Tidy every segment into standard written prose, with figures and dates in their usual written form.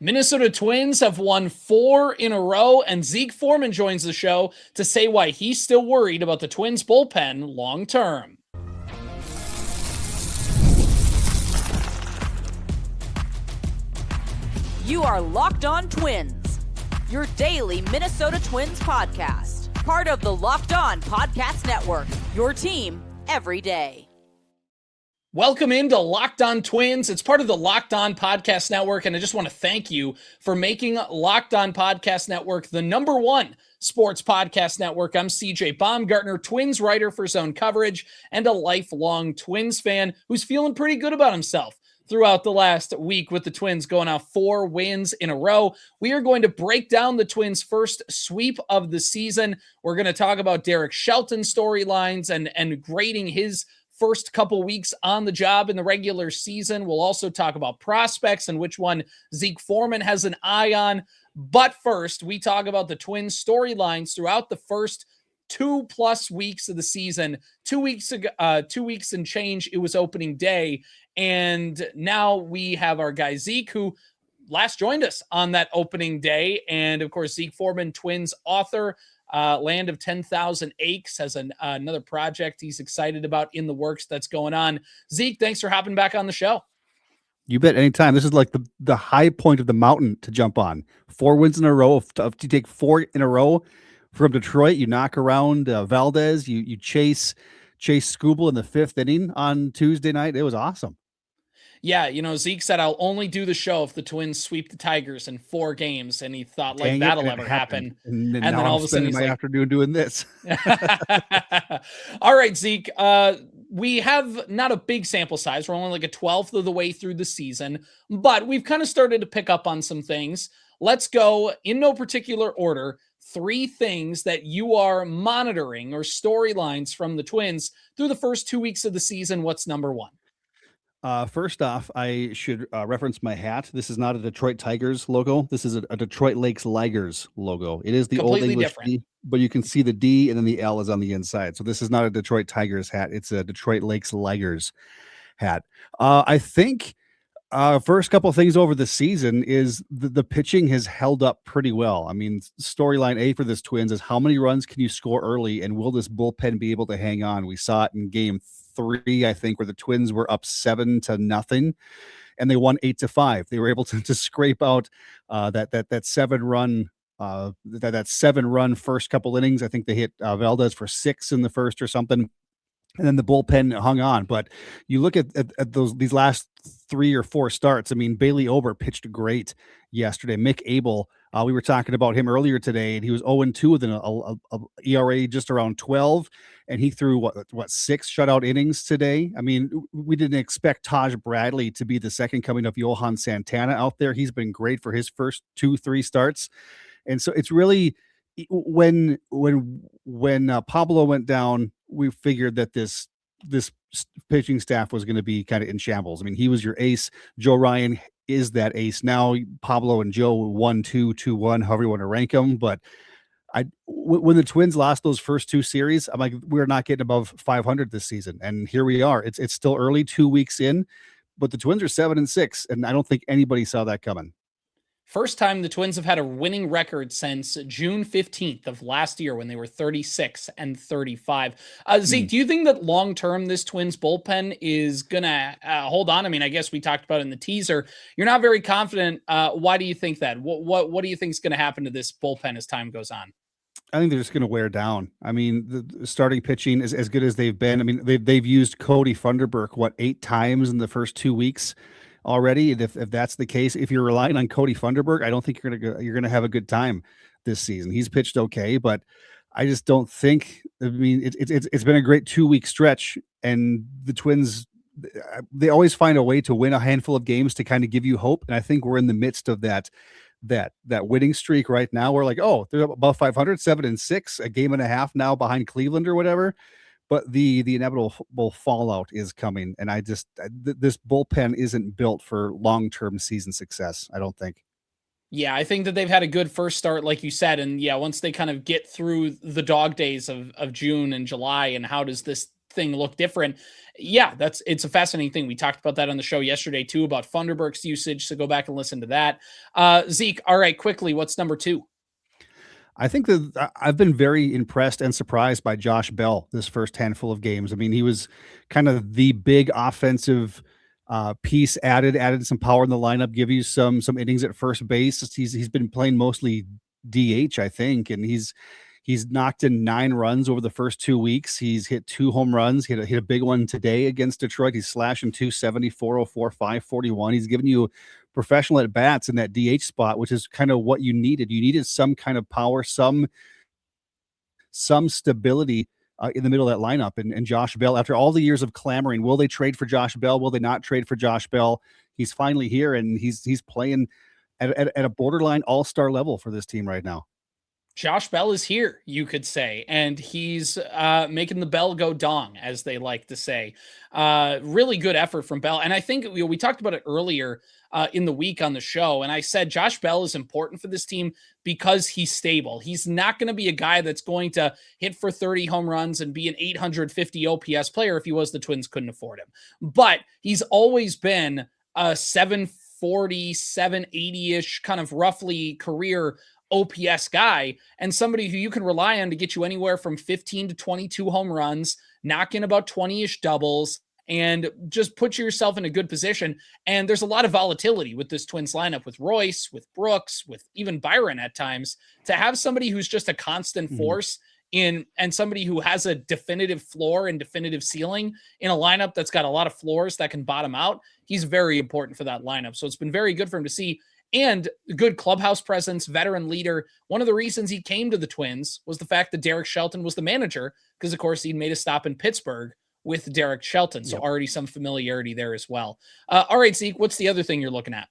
Minnesota Twins have won 4 in a row, and Zeke Fuhrman joins the show to say why he's still worried about the Twins bullpen long term. You are Locked On Twins, your daily Minnesota Twins podcast, part of the Locked On Podcast Network, your team every day. Welcome into Locked On Twins. It's part of the Locked On Podcast Network, and I just want to thank you for making Locked On Podcast Network the #1 sports podcast network. I'm CJ Baumgartner, Twins writer for Zone Coverage, and a lifelong Twins fan who's feeling pretty good about himself throughout the last week with the Twins going out 4 wins in a row. We are going to break down the Twins' first sweep of the season. We're going to talk about Derek Shelton storylines and grading his first couple weeks on the job in the regular season. We'll also talk about prospects and which one Zeke Fuhrman has an eye on. But first, we talk about the Twins storylines throughout the first 2+ weeks of the season. 2 weeks ago, 2 weeks and change, it was opening day. And now we have our guy Zeke, who last joined us on that opening day. And of course, Zeke Fuhrman, Twins author, Land of 10,000 Acres, has another project he's excited about in the works that's going on. Zeke, thanks for hopping back on the show. You bet, anytime. This is like the high point of the mountain to jump on. 4 wins in a row. If you take 4 in a row from Detroit, you knock around Valdez, you chase Skubal in the 5th inning on Tuesday night. It was awesome. Yeah, Zeke said, I'll only do the show if the Twins sweep the Tigers in 4 games. And he thought, Dang that'll ever happen. And then all of a sudden, he's my afternoon doing this. All right, Zeke. We have not a big sample size. We're only like a 12th of the way through the season, but we've kind of started to pick up on some things. Let's go in no particular order. 3 things that you are monitoring or storylines from the Twins through the first 2 weeks of the season. What's number 1? First off, I should reference my hat. This is not a Detroit Tigers logo. This is a Detroit Lakes Ligers logo. It is the Completely old English different. D, but you can see the D and then the L is on the inside. So this is not a Detroit Tigers hat. It's a Detroit Lakes Ligers hat. I think first couple of things over the season is the pitching has held up pretty well. I mean, storyline A for this Twins is how many runs can you score early, and will this bullpen be able to hang on? We saw it in game 3, I think, where the Twins were up 7-0, and they won 8-5. They were able to scrape out that 7-run that 7-run first couple innings. I think they hit Valdez for 6 in the first or something. And then the bullpen hung on. But you look at these last 3 or 4 starts. I mean, Bailey Ober pitched great yesterday. Mick Abel, we were talking about him earlier today, and he was 0-2 with an ERA just around 12, and he threw what 6 shutout innings today. I mean, we didn't expect Taj Bradley to be the second coming of Johan Santana out there. He's been great for his first 2-3 starts, and so it's really when Pablo went down, we figured that this pitching staff was going to be kind of in shambles. I mean, he was your ace. Joe Ryan is that ace. Now Pablo and Joe 1-2, 2-1, however you want to rank them. But when the Twins lost those first 2 series, I'm like, we're not getting above 500 this season. And here we are. It's still early, 2 weeks in, but the Twins are 7-6. And I don't think anybody saw that coming. First time the Twins have had a winning record since June 15th of last year when they were 36-35. Zeke, do you think that long-term this Twins bullpen is going to hold on? I mean, I guess we talked about it in the teaser. You're not very confident. Why do you think that? What do you think is going to happen to this bullpen as time goes on? I think they're just going to wear down. I mean, the starting pitching is as good as they've been. I mean, they've used Kody Funderburk, 8 times in the first 2 weeks already. And if that's the case, if you're relying on Kody Funderburk, I don't think you're gonna have a good time this season. He's pitched okay, but I just don't think. I mean, it's been a great 2-week stretch, and the Twins, they always find a way to win a handful of games to kind of give you hope. And I think we're in the midst of that winning streak right now. We're like, oh, they're above 500, 7-6, a game and a half now behind Cleveland or whatever. But the inevitable fallout is coming, and this bullpen isn't built for long-term season success, I don't think. Yeah, I think that they've had a good first start, like you said, and yeah, once they kind of get through the dog days of June and July, and how does this thing look different. Yeah, it's a fascinating thing. We talked about that on the show yesterday too, about Funderburk's usage. So go back and listen to that. Zeke, all right, quickly, what's number 2? I think that I've been very impressed and surprised by Josh Bell this first handful of games. I mean, he was kind of the big offensive piece added some power in the lineup, give you some innings at first base. He's been playing mostly DH, I think, and he's knocked in 9 runs over the first 2 weeks. He's hit 2 home runs. Hit a big one today against Detroit. He's slashing 270, 404, 541. He's giving you professional at bats in that DH spot, which is kind of what you needed. You needed some kind of power, some stability in the middle of that lineup. And Josh Bell, after all the years of clamoring, will they trade for Josh Bell? Will they not trade for Josh Bell? He's finally here, and he's playing at a borderline all-star level for this team right now. Josh Bell is here, you could say, and he's making the bell go dong, as they like to say. Really good effort from Bell. And I think we talked about it earlier in the week on the show, and I said Josh Bell is important for this team because he's stable. He's not going to be a guy that's going to hit for 30 home runs and be an 850 OPS player. If he was, the Twins couldn't afford him. But he's always been a 740, 780-ish kind of roughly career OPS guy, and somebody who you can rely on to get you anywhere from 15 to 22 home runs, knock in about 20-ish doubles, and just put yourself in a good position. And there's a lot of volatility with this Twins lineup, with Royce, with Brooks, with even Byron at times. To have somebody who's just a constant force and somebody who has a definitive floor and definitive ceiling in a lineup that's got a lot of floors that can bottom out, he's very important for that lineup. So it's been very good for him to see. And good clubhouse presence, veteran leader. One of the reasons he came to the Twins was the fact that Derek Shelton was the manager, because, of course, he'd made a stop in Pittsburgh with Derek Shelton. So already some familiarity there as well. All right, Zeke, what's the other thing you're looking at?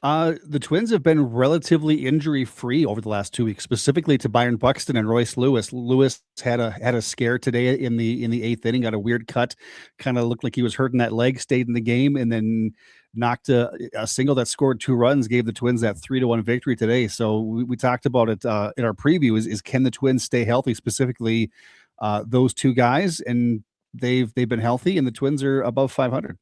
The Twins have been relatively injury-free over the last 2 weeks, specifically to Byron Buxton and Royce Lewis. Lewis had a scare today in the 8th inning, got a weird cut, kind of looked like he was hurting that leg, stayed in the game, and then knocked a single that scored 2 runs, gave the Twins that 3-1 victory today. So we talked about it in our preview is can the Twins stay healthy, specifically those 2 guys, and they've been healthy, and the Twins are above 500.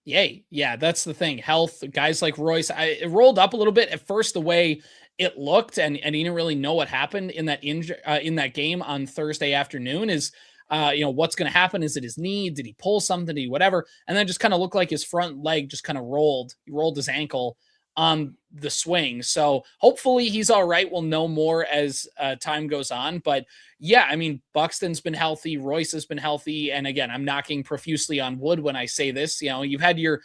Yay. Yeah, that's the thing. Health, guys like Royce, it rolled up a little bit at first the way it looked, and he didn't really know what happened in that game on Thursday afternoon is, what's going to happen? Is it his knee? Did he pull something? Did he whatever? And then just kind of looked like his front leg just kind of rolled. He rolled his ankle on the swing. So hopefully he's all right. We'll know more as time goes on. But yeah, I mean, Buxton's been healthy. Royce has been healthy. And again, I'm knocking profusely on wood when I say this. You've had your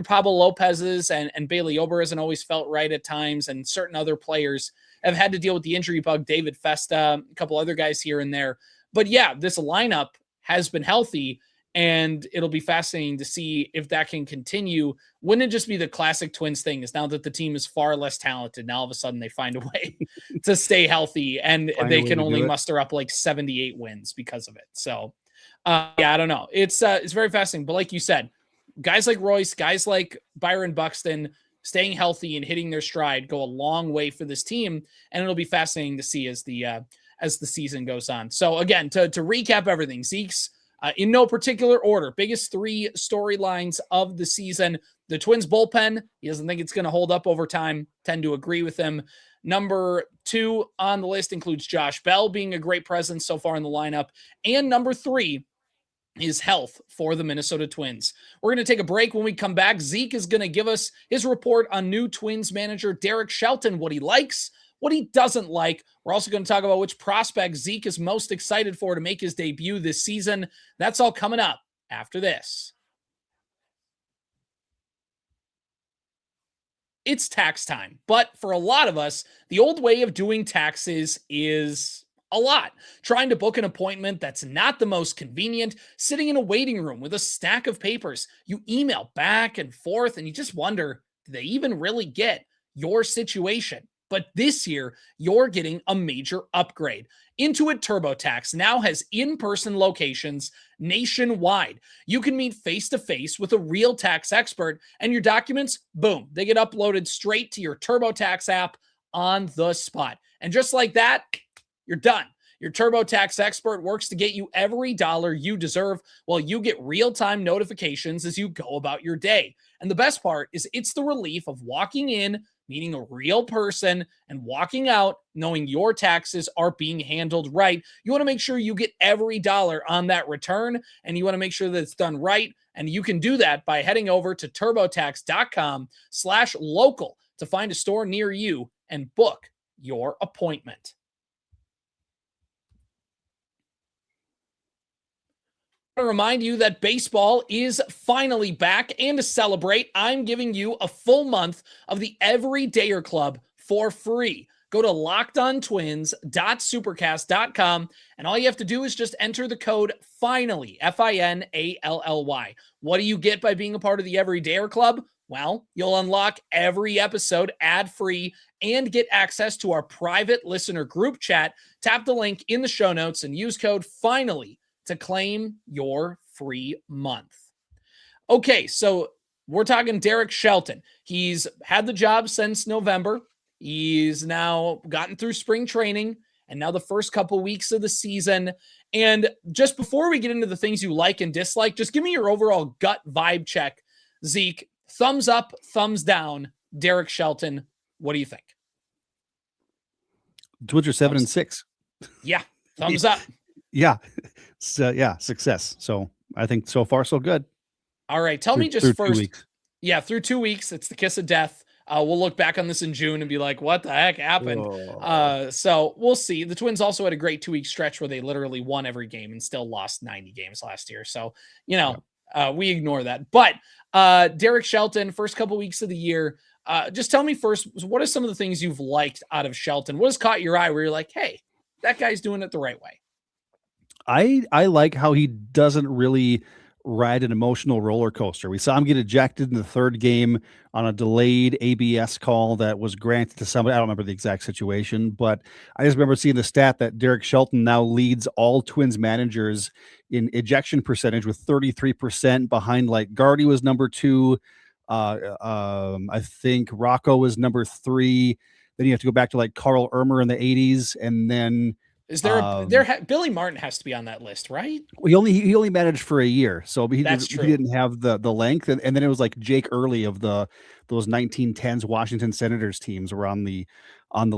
Pablo Lopez's and Bailey Ober hasn't always felt right at times. And certain other players have had to deal with the injury bug. David Festa, a couple other guys here and there. But yeah, this lineup has been healthy. And it'll be fascinating to see if that can continue. Wouldn't it just be the classic Twins thing is now that the team is far less talented, now all of a sudden they find a way to stay healthy, and they can only muster up like 78 wins because of it. So yeah, I don't know. It's very fascinating. But like you said, guys like Royce, guys like Byron Buxton, staying healthy and hitting their stride go a long way for this team. And it'll be fascinating to see as the season goes on. So again, to recap everything, Zeke's in no particular order, biggest 3 storylines of the season. The Twins bullpen, he doesn't think it's going to hold up over time. Tend to agree with him. Number 2 on the list includes Josh Bell being a great presence so far in the lineup. And number 3 is health for the Minnesota Twins. We're going to take a break. When we come back, Zeke is going to give us his report on new Twins manager Derek Shelton, what he likes, what he doesn't like. We're also going to talk about which prospect Zeke is most excited for to make his debut this season. That's all coming up after this. It's tax time, but for a lot of us, the old way of doing taxes is a lot. Trying to book an appointment that's not the most convenient, sitting in a waiting room with a stack of papers. You email back and forth, and you just wonder, do they even really get your situation? But this year, you're getting a major upgrade. Intuit TurboTax now has in-person locations nationwide. You can meet face-to-face with a real tax expert, and your documents, boom, they get uploaded straight to your TurboTax app on the spot. And just like that, you're done. Your TurboTax expert works to get you every dollar you deserve while you get real-time notifications as you go about your day. And the best part is it's the relief of walking in, meeting a real person, and walking out knowing your taxes are being handled right. You want to make sure you get every dollar on that return, and you want to make sure that it's done right. And you can do that by heading over to turbotax.com/local to find a store near you and book your appointment. I want to remind you that baseball is finally back, and to celebrate, I'm giving you a full month of the Everydayer Club for free. Go to lockedontwins.supercast.com, and all you have to do is just enter the code FINALLY, FINALLY. What do you get by being a part of the Everydayer Club? Well, you'll unlock every episode ad-free and get access to our private listener group chat. Tap the link in the show notes and use code FINALLY to claim your free month. Okay, so we're talking Derek Shelton. He's had the job since November. He's now gotten through spring training and now the first couple weeks of the season. And just before we get into the things you like and dislike, just give me your overall gut vibe check. Zeke, thumbs up, thumbs down. Derek Shelton, what do you think? Twins are 7-6. Yeah, thumbs up. Yeah. So, yeah, success. So I think so far so good. All right, tell me just through first. 2 weeks. Yeah, through 2 weeks, it's the kiss of death. We'll look back on this in June and be like, what the heck happened? So we'll see. The Twins also had a great 2 week stretch where they literally won every game and still lost 90 games last year. So, we ignore that. But Derek Shelton, first couple weeks of the year, just tell me first, what are some of the things you've liked out of Shelton? What has caught your eye where you're like, hey, that guy's doing it the right way? I like how he doesn't really ride an emotional roller coaster. We saw him get ejected in the third game on a delayed ABS call that was granted to somebody. I don't remember the exact situation, but I just remember seeing the stat that Derek Shelton now leads all Twins managers in ejection percentage with 33%, behind like Gardy was number 2. I think Rocco was number 3. Then you have to go back to like Carl Irmer in the 80s, and then is there Billy Martin has to be on that list, right? He only managed for a year, so he true. didn't have the length, and then it was like Jake Early of those 1910s Washington Senators teams were on the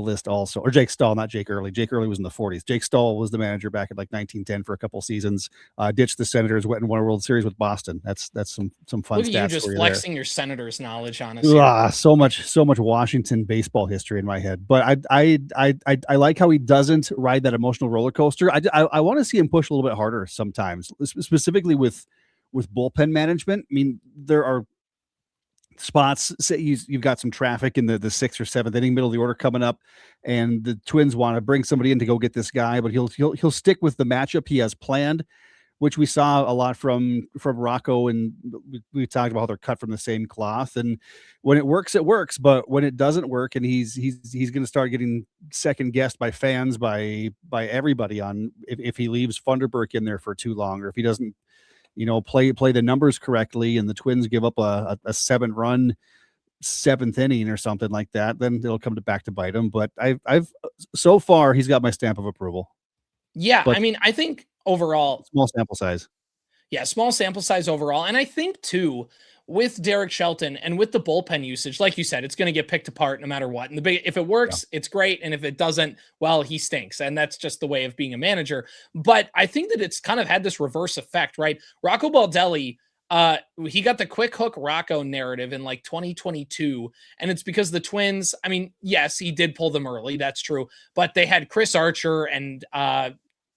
list also, or Jake Stahl, not Jake Early. Jake Early was in the 40s. Jake Stahl was the manager back in like 1910 for a couple seasons. Ditched the Senators, went and won a World Series with Boston. That's some fun Look stats. At you just flexing your Senators knowledge on us. So much Washington baseball history in my head. But I like how he doesn't ride that emotional roller coaster. I want to see him push a little bit harder sometimes, specifically with bullpen management. I mean, there are spots, say you've got some traffic in the 6th or 7th inning, middle of the order coming up, and the Twins want to bring somebody in to go get this guy, but he'll stick with the matchup he has planned, which we saw a lot from Rocco, and we talked about how they're cut from the same cloth. And when it works, but when it doesn't work, and he's going to start getting second guessed by fans, by everybody on if he leaves Funderburk in there for too long, or if he doesn't play the numbers correctly, and the Twins give up a 7-run 7th inning or something like that, then it'll come back to bite him. But I've so far he's got my stamp of approval. Yeah, but I mean, I think overall small sample size. Yeah, small sample size overall, and I think too with Derek Shelton and with the bullpen usage, like you said, it's going to get picked apart no matter what. And if it works, It's great. And if it doesn't, well, he stinks. And that's just the way of being a manager. But I think that it's kind of had this reverse effect, right? Rocco Baldelli, he got the quick hook Rocco narrative in like 2022. And it's because the Twins, I mean, yes, he did pull them early. That's true. But they had Chris Archer and,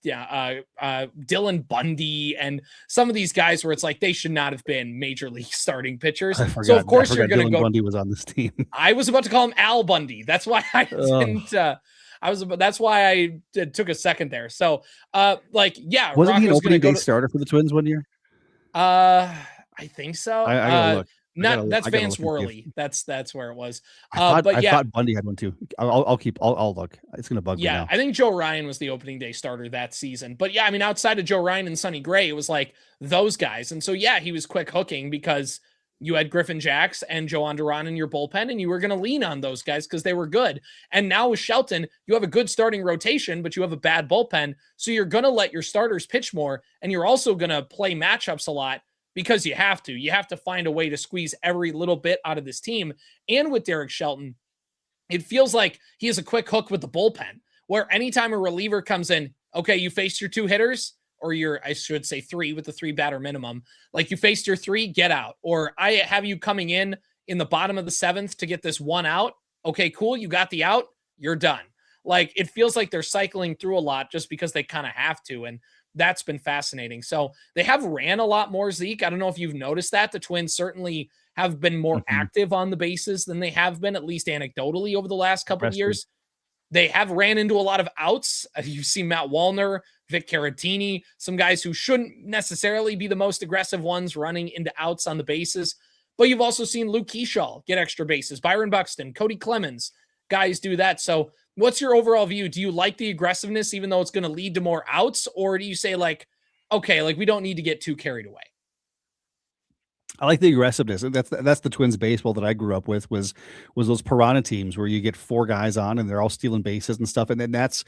Dylan Bundy and some of these guys where it's like they should not have been major league starting pitchers. So of course you're going to go. Bundy was on this team. I was about to call him Al Bundy. That's why I didn't. That's why I took a second there. So wasn't he an opening day starter for the Twins one year? I think so. I gotta look. That's Vance Worley. That's where it was. I thought Bundy had one too. I'll look. It's gonna bug me now. I think Joe Ryan was the opening day starter that season. But yeah, I mean, outside of Joe Ryan and Sonny Gray, it was like those guys. And so yeah, he was quick hooking because You had Griffin Jacks and Joan Duran in your bullpen, and you were going to lean on those guys because they were good. And now with Shelton, you have a good starting rotation, but you have a bad bullpen. So you're going to let your starters pitch more, and you're also going to play matchups a lot because you have to. You have to find a way to squeeze every little bit out of this team. And with Derek Shelton, it feels like he has a quick hook with the bullpen, where anytime a reliever comes in, okay, you faced your 2 hitters, or I should say 3 with the 3 batter minimum. Like, you faced your 3, get out. Or I have you coming in the bottom of the 7th to get this 1 out. Okay, cool. You got the out. You're done. Like, it feels like they're cycling through a lot just because they kind of have to. And that's been fascinating. So they have ran a lot more, Zeke. I don't know if you've noticed that. The Twins certainly have been more active on the bases than they have been, at least anecdotally, over the last couple of years. They have ran into a lot of outs. You see Matt Wallner, Vic Caratini, some guys who shouldn't necessarily be the most aggressive ones running into outs on the bases. But you've also seen Luke Keyshaw get extra bases, Byron Buxton, Cody Clemens, guys do that. So what's your overall view? Do you like the aggressiveness, even though it's going to lead to more outs? Or do you say, like, okay, like, we don't need to get too carried away? I like the aggressiveness. That's the Twins baseball that I grew up with, was those piranha teams where you get 4 guys on and they're all stealing bases and stuff. And then that's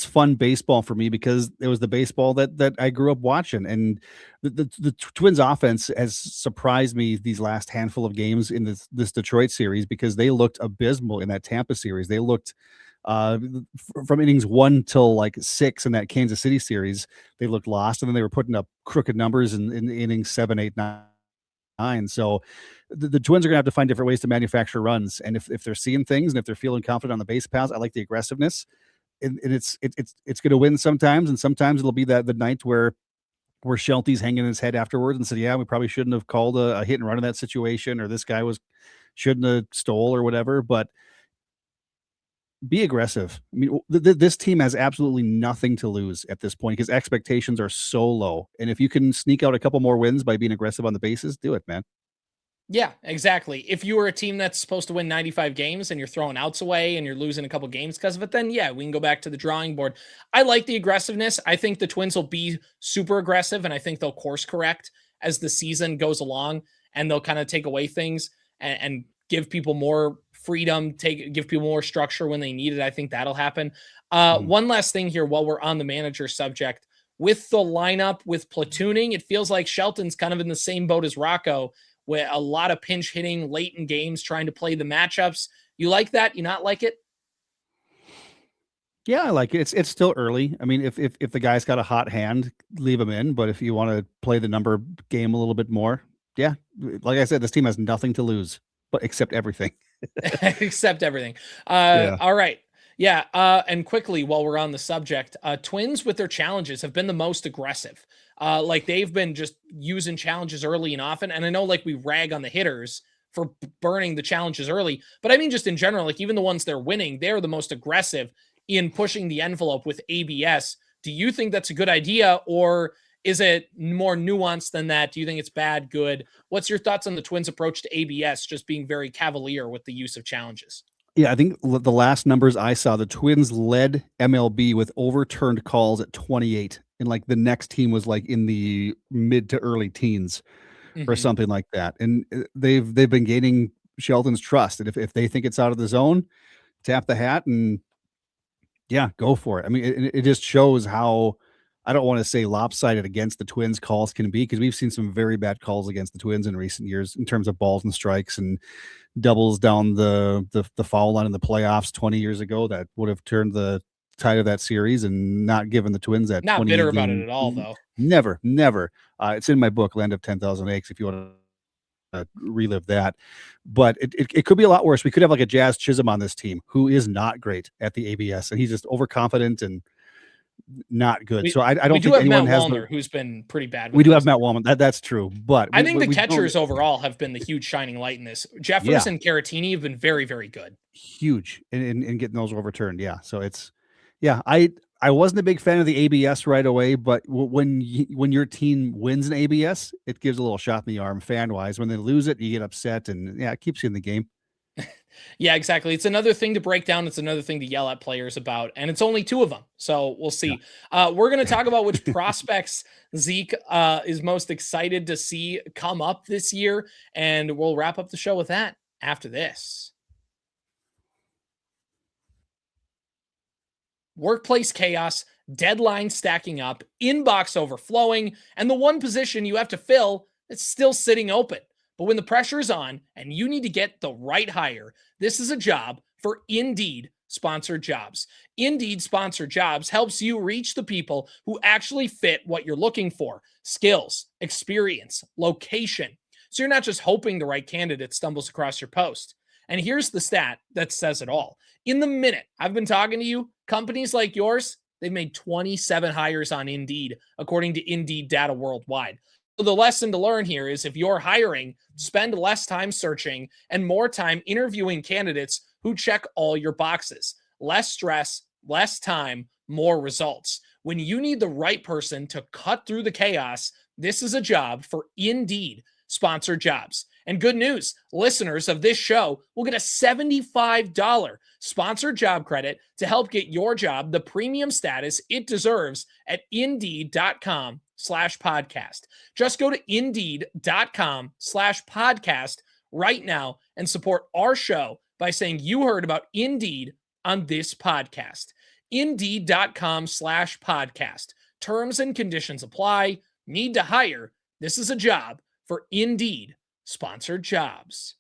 fun baseball for me, because it was the baseball that I grew up watching. And the Twins offense has surprised me these last handful of games in this Detroit series, because they looked abysmal in that Tampa series. They looked from innings 1 till like 6 in that Kansas City series, they looked lost. And then they were putting up crooked numbers in innings 7, 8, 9. So the Twins are going to have to find different ways to manufacture runs. And if they're seeing things and if they're feeling confident on the base paths, I like the aggressiveness. And it's going to win sometimes. And sometimes it'll be the night where Shelty's hanging his head afterwards and said, yeah, we probably shouldn't have called a hit and run in that situation, or this guy shouldn't have stole or whatever. But be aggressive. I mean, this team has absolutely nothing to lose at this point, because expectations are so low. And if you can sneak out a couple more wins by being aggressive on the bases, do it, man. Yeah, exactly. If you were a team that's supposed to win 95 games and you're throwing outs away and you're losing a couple games because of it, then yeah, we can go back to the drawing board. I like the aggressiveness. I think the Twins will be super aggressive, and I think they'll course correct as the season goes along, and they'll kind of take away things and give people more freedom, give people more structure when they need it. I think that'll happen. One last thing here while we're on the manager subject. With the lineup, with platooning, it feels like Shelton's kind of in the same boat as Rocco, with a lot of pinch hitting late in games, trying to play the matchups. You like that? You not like it? Yeah, I like it. It's still early. I mean, if the guy's got a hot hand, leave him in. But if you want to play the number game a little bit more, yeah, like I said, this team has nothing to lose, but except everything. Except everything. Yeah. All right. Yeah. And quickly, while we're on the subject, Twins with their challenges have been the most aggressive. Like, they've been just using challenges early and often. And I know, like, we rag on the hitters for burning the challenges early, but I mean, just in general, like, even the ones they're winning, they're the most aggressive in pushing the envelope with ABS. Do you think that's a good idea, or is it more nuanced than that? Do you think it's bad, good? What's your thoughts on the Twins' approach to ABS, just being very cavalier with the use of challenges? Yeah, I think the last numbers I saw, the Twins led MLB with overturned calls at 28. And like the next team was like in the mid to early teens or something like that. And they've been gaining Shelton's trust. And if they think it's out of the zone, tap the hat and yeah, go for it. I mean, it just shows how, I don't want to say lopsided against the Twins calls can be, because we've seen some very bad calls against the Twins in recent years in terms of balls and strikes and doubles down the foul line in the playoffs 20 years ago that would have turned the tide of that series and not given the Twins that. Not bitter about it at all, though. Never. It's in my book, Land of 10,000 Acres, if you want to relive that. But it could be a lot worse. We could have like a Jazz Chisholm on this team who is not great at the ABS, and he's just overconfident and not good. So I don't think anyone has Wallner, who's been pretty bad. We do have Matt Wallner. That's true. But I think the catchers overall have been the huge shining light in this. Jeffers and Caratini have been very, very good. Huge in getting those overturned. Yeah. So I wasn't a big fan of the ABS right away, but when your team wins an ABS, it gives a little shot in the arm fan wise. When they lose it, you get upset, and yeah, it keeps you in the game. Yeah, exactly. It's another thing to break down. It's another thing to yell at players about, and it's only two of them. So we'll see. We're going to talk about which prospects Zeke is most excited to see come up this year, and we'll wrap up the show with that after this. Workplace chaos, deadline stacking up, inbox overflowing, and the one position you have to fill that's still sitting open. But when the pressure is on and you need to get the right hire, this is a job for Indeed sponsored jobs. Indeed sponsored jobs helps you reach the people who actually fit what you're looking for: skills, experience, location. So you're not just hoping the right candidate stumbles across your post. And here's the stat that says it all. In the minute I've been talking to you, companies like yours, they've made 27 hires on Indeed, according to Indeed data worldwide. So the lesson to learn here is, if you're hiring, spend less time searching and more time interviewing candidates who check all your boxes. Less stress, less time, more results. When you need the right person to cut through the chaos, this is a job for Indeed sponsored jobs. And good news, listeners of this show will get a $75 sponsored job credit to help get your job the premium status it deserves at Indeed.com/podcast. Just go to Indeed.com/podcast right now and support our show by saying you heard about Indeed on this podcast. Indeed.com/podcast. Terms and conditions apply. Need to hire? This is a job for Indeed sponsored jobs.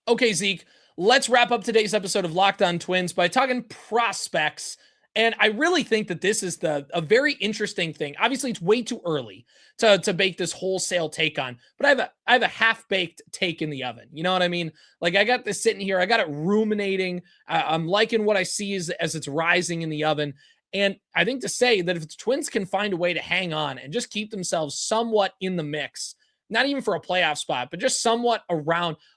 Okay, Zeke, let's wrap up today's episode of Locked On Twins by talking prospects. And I really think that this is a very interesting thing. Obviously, it's way too early to bake this wholesale take on, but I have a half-baked take in the oven. You know what I mean? Like, I got this sitting here, I got it ruminating. I'm liking what I see as it's rising in the oven. And I think to say that if the Twins can find a way to hang on and just keep themselves somewhat in the mix, not even for a playoff spot, but just somewhat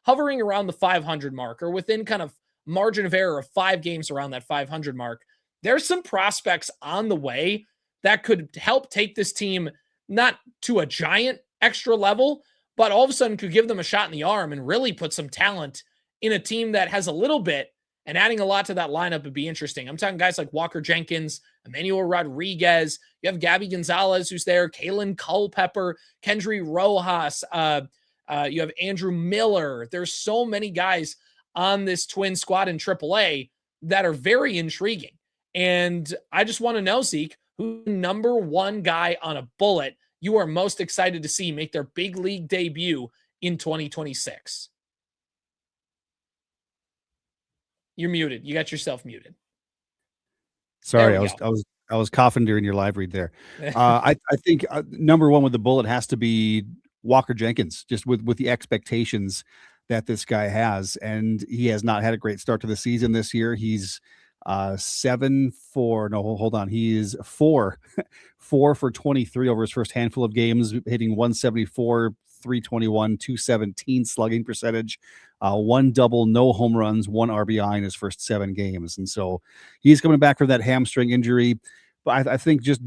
hovering around the 500 mark, or within kind of margin of error of 5 games around that 500 mark, there's some prospects on the way that could help take this team not to a giant extra level, but all of a sudden could give them a shot in the arm and really put some talent in a team that has a little bit, and adding a lot to that lineup would be interesting. I'm talking guys like Walker Jenkins, Emmanuel Rodriguez. You have Gabby Gonzalez, who's there, Kalen Culpepper, Kendry Rojas. You have Andrew Miller. There's so many guys on this Twin squad in AAA that are very intriguing. And I just want to know, Zeke, who's the number one guy on a bullet you are most excited to see make their big league debut in 2026? You're muted. You got yourself muted. Sorry, I was coughing during your live read there. I think number one with the bullet has to be Walker Jenkins, just with the expectations that this guy has, and he has not had a great start to the season this year. He's 4 for 23 over his first handful of games, hitting 174, 321, 217 slugging percentage, 1 double, no home runs, 1 RBI in his first 7 games. And so he's coming back from that hamstring injury. But I think just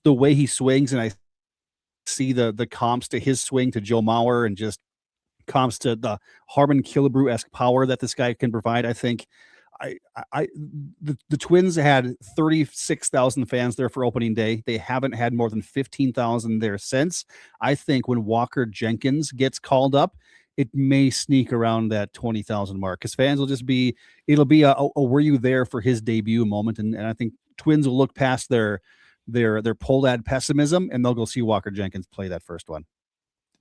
the way he swings, and I see the comps to his swing to Joe Mauer, and just comps to the Harmon Killebrew-esque power that this guy can provide. I think the Twins had 36,000 fans there for opening day. They haven't had more than 15,000 there since. I think when Walker Jenkins gets called up, it may sneak around that 20,000 mark, because fans will just it'll be a were you there for his debut moment. And I think Twins will look past their Pollad pessimism, and they'll go see Walker Jenkins play that first one.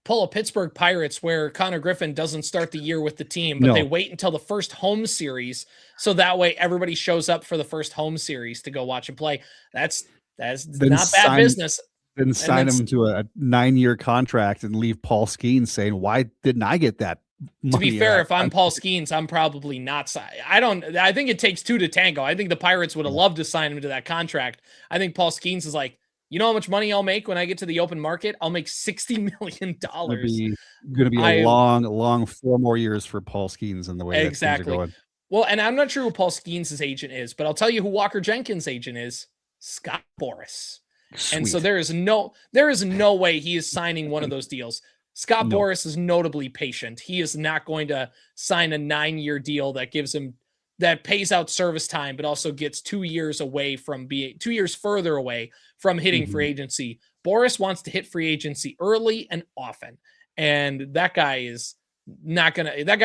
Pull a Pittsburgh Pirates where Connor Griffin doesn't start the year with the team, but they wait until the first home series, so that way everybody shows up for the first home series to go watch him play. That's not bad business. Then sign him to a 9-year contract and leave Paul Skeens saying, "Why didn't I get that money?" To be fair, if I'm Paul Skeens, I'm probably not signing. I think it takes 2 to tango. I think the Pirates would have loved to sign him to that contract. I think Paul Skeens is like, you know how much money I'll make when I get to the open market? I'll make $60 million. It's going to be a long 4 more years for Paul Skeens in the way that things are going. Well, and I'm not sure who Paul Skeens' agent is, but I'll tell you who Walker Jenkins' agent is: Scott Boras. Sweet. And so there is no way he is signing one of those deals. Scott No. Boras is notably patient. He is not going to sign a 9-year deal that pays out service time, but also gets 2 years further away from hitting free agency. Boras wants to hit free agency early and often. And that guy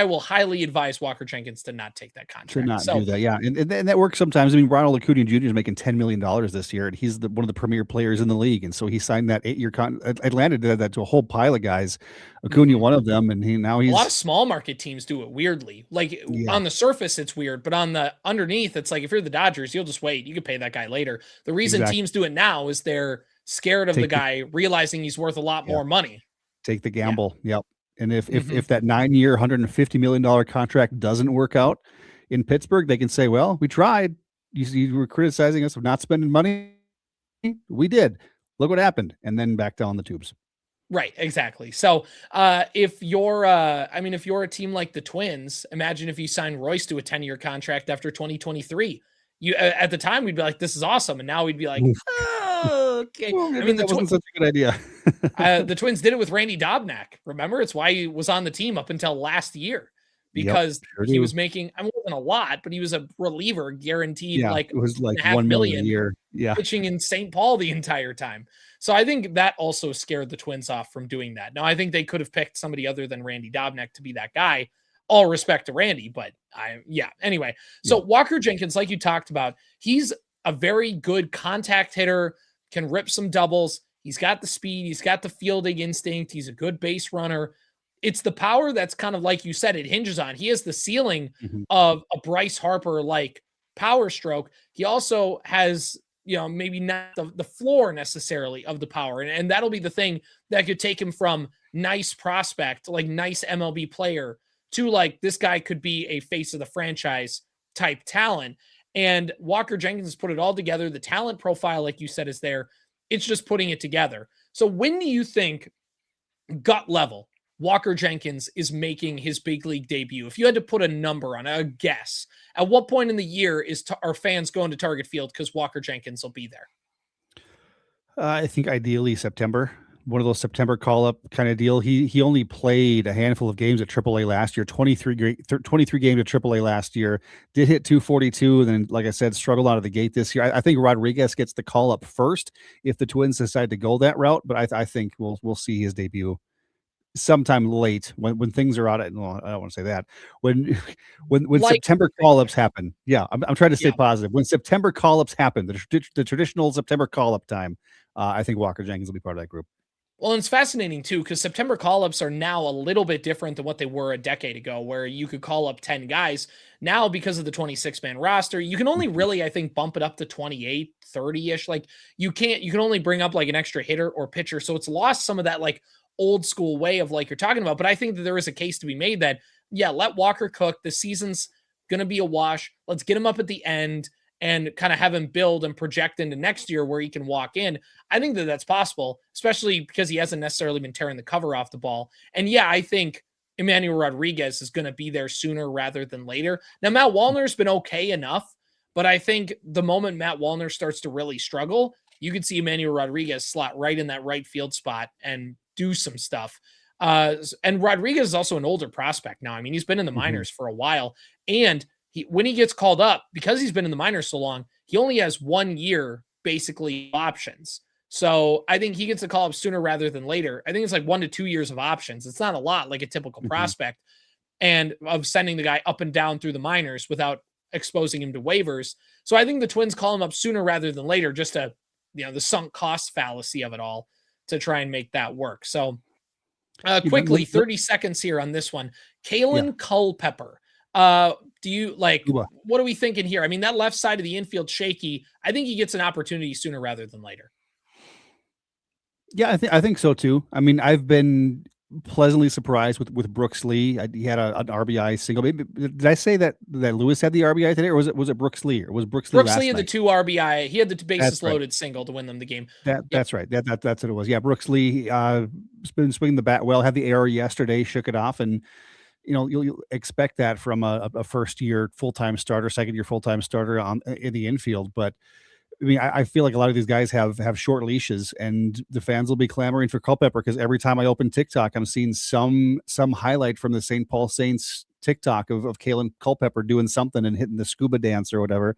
will highly advise Walker Jenkins to not take that contract. To not do that, yeah. And that works sometimes. I mean, Ronald Acuna Jr. is making $10 million this year, and he's one of the premier players in the league. And so he signed that 8-year Atlanta did that to a whole pile of guys. Acuna, one of them, and he's a lot of small market teams do it weirdly. Like on the surface, it's weird, but on the underneath, it's like if you're the Dodgers, you'll just wait. You can pay that guy later. The reason teams do it now is they're scared of the guy realizing he's worth a lot more money. Take the gamble. Yep. And if that 9-year, $150 million contract doesn't work out in Pittsburgh, they can say, well, we tried. You were criticizing us of not spending money. We did. Look what happened. And then back down the tubes. Right, exactly. So if you're a team like the Twins, imagine if you sign Royce to a 10-year contract after 2023. You at the time we'd be like, this is awesome. And now we'd be like, oh, okay. Well, I mean, that wasn't such a good idea. The Twins did it with Randy Dobnak. Remember, it's why he was on the team up until last year, because he was making, I mean, it wasn't a lot, but he was a reliever guaranteed it was like $1 million a year. Yeah. Pitching in St. Paul the entire time. So I think that also scared the Twins off from doing that. Now, I think they could have picked somebody other than Randy Dobnak to be that guy. All respect to Randy, but anyway. So Walker Jenkins, like you talked about, he's a very good contact hitter, can rip some doubles. He's got the speed. He's got the fielding instinct. He's a good base runner. It's the power that's kind of like you said, it hinges on. He has the ceiling of a Bryce Harper like power stroke. He also has, maybe not the floor necessarily of the power. And that'll be the thing that could take him from nice prospect, like nice MLB player, to like this guy could be a face of the franchise type talent. And Walker Jenkins put it all together. The talent profile, like you said, is there. It's just putting it together. So when do you think, gut level, Walker Jenkins is making his big league debut? If you had to put a number on a guess, at what point in the year are fans going to Target Field because Walker Jenkins will be there? I think ideally September. One of those September call-up kind of deal. He only played a handful of games at AAA last year, 23 games at AAA last year, did hit 242, and then, like I said, struggled out of the gate this year. I think Rodriguez gets the call-up first if the Twins decide to go that route, but I think we'll see his debut sometime late when things are out. I don't want to say that. When September call-ups happen. Yeah, I'm trying to stay positive. When September call-ups happen, the traditional September call-up time, I think Walker Jenkins will be part of that group. Well, and it's fascinating, too, because September call-ups are now a little bit different than what they were a decade ago, where you could call up 10 guys. Now, because of the 26-man roster, you can only really, I think, bump it up to 28, 30-ish. Like, you can only bring up, like, an extra hitter or pitcher, so it's lost some of that, like, old-school way of, like, you're talking about. But I think that there is a case to be made that, let Walker cook. The season's going to be a wash. Let's get him up at the end and kind of have him build and project into next year where he can walk in. I think that that's possible, especially because he hasn't necessarily been tearing the cover off the ball. And I think Emmanuel Rodriguez is going to be there sooner rather than later. Now, Matt Wallner's been okay enough, but I think the moment Matt Wallner starts to really struggle, you could see Emmanuel Rodriguez slot right in that right field spot and do some stuff. And Rodriguez is also an older prospect now. I mean, he's been in the minors for a while, and when he gets called up, because he's been in the minors so long, he only has 1 year basically options. So I think he gets a call up sooner rather than later. I think it's like 1 to 2 years of options. It's not a lot like a typical prospect, and of sending the guy up and down through the minors without exposing him to waivers. So I think the Twins call him up sooner rather than later, just to, the sunk cost fallacy of it all, to try and make that work. So quickly, 30 seconds here on this one. Kalen Culpepper. Do you what are we thinking here? I mean, that left side of the infield shaky. I think he gets an opportunity sooner rather than later. Yeah, I think so too. I mean, I've been pleasantly surprised with Brooks Lee. He had an RBI single. Maybe, did I say that Lewis had the RBI today, or was it Brooks Lee? Or was Brooks Lee had the 2 RBI? He had the bases loaded single to win them the game. That's right. That's what it was. Yeah, Brooks Lee been swinging the bat well. Had the error yesterday, shook it off, and you'll expect that from a first-year full-time starter, second-year full-time starter in the infield. But I mean, I feel like a lot of these guys have short leashes, and the fans will be clamoring for Culpepper because every time I open TikTok, I'm seeing some highlight from the St. Paul Saints TikTok of Kalen Culpepper doing something and hitting the scuba dance or whatever.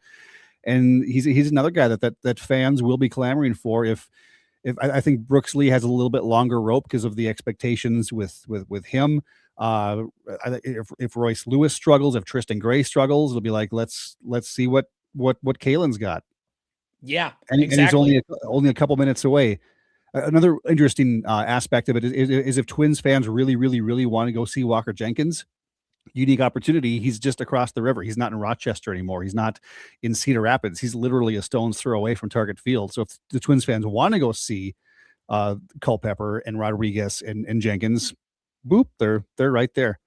And he's another guy that fans will be clamoring for if I think Brooks Lee has a little bit longer rope because of the expectations with him. If Royce Lewis struggles, if Tristan Gray struggles, it'll be like let's see what Kalen's got. Yeah, and exactly. And he's only a couple minutes away. Another interesting aspect of it is if Twins fans really want to go see Walker Jenkins, unique opportunity. He's just across the river. He's not in Rochester anymore. He's not in Cedar Rapids. He's literally a stone's throw away from Target Field. So if the Twins fans want to go see Culpepper and Rodriguez and Jenkins, boop, they're right there.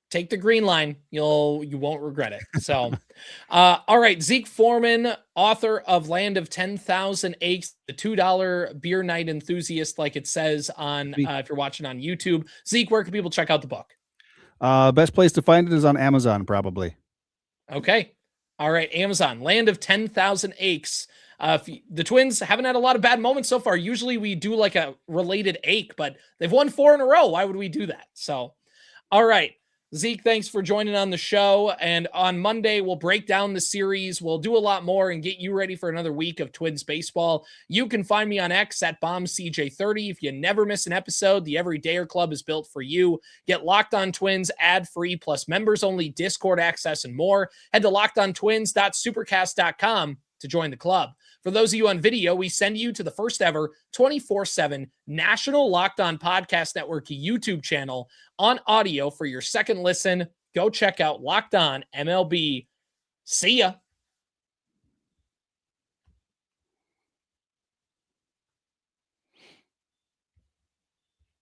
Take the green line. You won't regret it. So, all right. Zeke Fuhrman, author of Land of 10,000 Aches, the $2 beer night enthusiast, like it says on, if you're watching on YouTube. Zeke, where can people check out the book? Best place to find it is on Amazon, probably. Okay. All right. Amazon, Land of 10,000 Aches. The Twins haven't had a lot of bad moments so far. Usually we do like a related ache, but they've won 4 in a row. Why would we do that? So, all right. Zeke, thanks for joining on the show. And on Monday, we'll break down the series. We'll do a lot more and get you ready for another week of Twins baseball. You can find me on X at BombCJ30. If you never miss an episode, the Everydayer Club is built for you. Get Locked On Twins ad-free plus members-only Discord access and more. Head to lockedontwins.supercast.com to join the club. For those of you on video, we send you to the first ever 24/7 National Locked On Podcast Network YouTube channel on audio for your second listen. Go check out Locked On MLB. See ya.